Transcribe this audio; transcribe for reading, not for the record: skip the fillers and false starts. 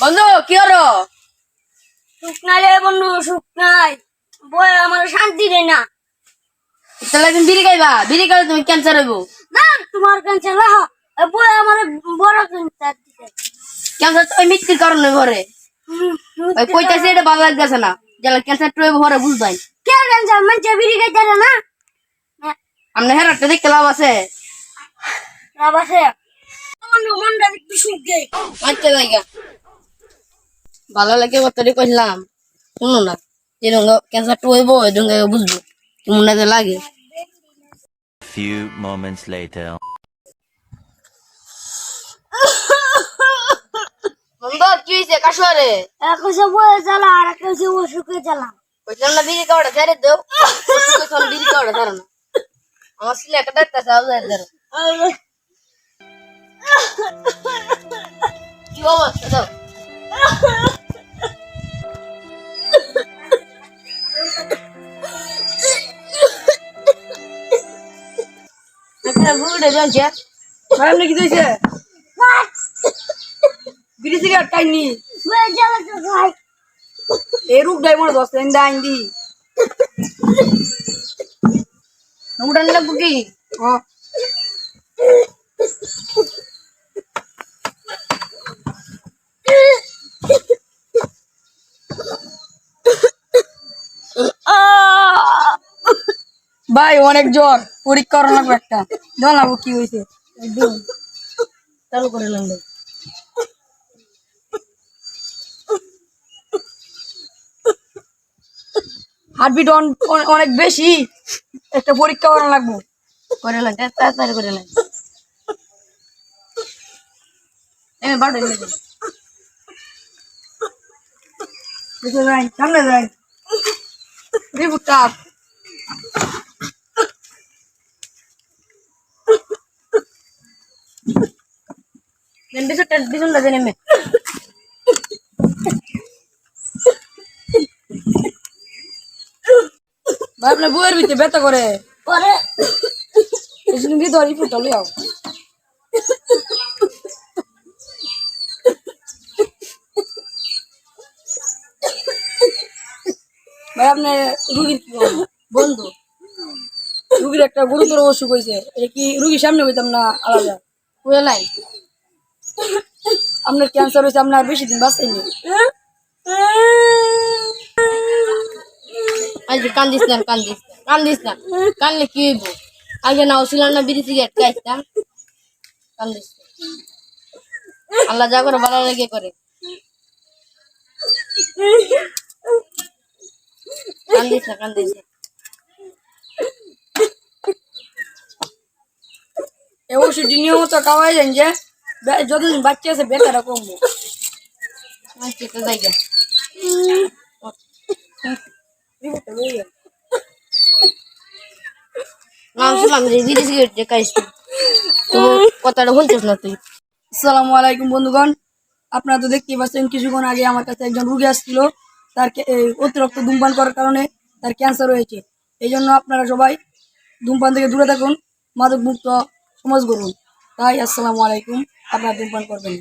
বন্ধু কি হলো? সুখ নাই রে বন্ধু, সুখ নাই। বই আমার শান্তি দেয় না। তাহলে তুমি বিড়ি খাইবা, বিড়ি খাইলে তুমি ক্যান্সার হইব। না তোমার ক্যান্সার না, বই আমার বড় ক্যান্সার দিছে। ক্যান্সার তো ওই মৃত্যুর কারণে ঘরে ওই কইতাছে এটা ভালো লাগতেছে না, যারা ক্যান্সার তো ঘরে বুঝবাই কে ক্যান্সার মানে বিড়ি খাইতে না। আপনি হেরাটা দেখতে লাভ আছে? লাভ আছে বন্ধু, মনটা একটু সুখ দেয়। আচ্ছা জায়গা ভালো লাগে কতটি কইলাম, শুনো না যেরকম ক্যান্সার তো হইব এরকম বুঝবো কেমন লাগে। Few moments later. বন্ধু কি হয়েছে কাশোরে? এক হচ্ছে বই জ্বালা আর এক হচ্ছে অসুখে জ্বালা। কইলাম না বিড়ি খাওয়াটা ছেড়ে দেও, বিড়ি খাওয়াটা ছাড়ো না। আমার ছেলে একটা ডাক্তার কি অবস্থা দাও। বিড়ি সিগারেট খাইনি বই জ্বালা তো খাই। এই রূপ ডাই মনে দশ ডাইন দি উড়ান লাগবো কি? ভাই অনেক জ্বর, পরীক্ষা করা লাগবে একটা, জানাবো কি হয়েছে একদম চালু করে লাগবে। হার্টবিট অনেক বেশি, একটা পরীক্ষা করা লাগবে, করে লাগে তাড়াতাড়ি করে লাগে। যাই সামনে যাই রিপোর্ট কাপ বিছুনটা জেনে মে ভাই আপনার বউয়ের ভিতরে ব্যথা করে পরে ভিতরে রিপোর্টটা লিয়াও। ভাই আপনার রুগীর কি বন্ধু, রুগীর একটা গুরুতর অসুখ হয়েছে, এটা কি রুগীর সামনে হইতাম না আলাদা বুঝলাই? আপনার ক্যান্সার হয়েছে, আপনার বেশি দিন বাঁচতেনি। আজ কান্দিস না, কান্দিস কান্দিস না, কানলে কি হইব? আগে নাও ছিল না বিড়ি সিগারেট খাইতাম, কান্দিস আল্লাহ যা করে ভালো লাগে করে। কান্দিস না, কান্দিস না। এই ওষুধটি নিয়মিত খাওয়াই যান যে যতদিন বাচ্চা আছে বেকারটা কমবো। আচ্ছা তো জায়গা কথাটা বলছিস না তুই। আসসালামু আলাইকুম বন্ধুগণ, আপনারা তো দেখতেই পাচ্ছেন কিছুক্ষণ আগে আমার কাছে একজন রুগী আসছিল, তার অতিরিক্ত ধূমপান করার কারণে তার ক্যান্সার হয়েছে। এই জন্য আপনারা সবাই ধূমপান থেকে দূরে থাকুন, মাদক মুক্ত সমাজ গড়ুন। তাই আসসালামু আলাইকুম, আপনারা ধূমপান করবেন।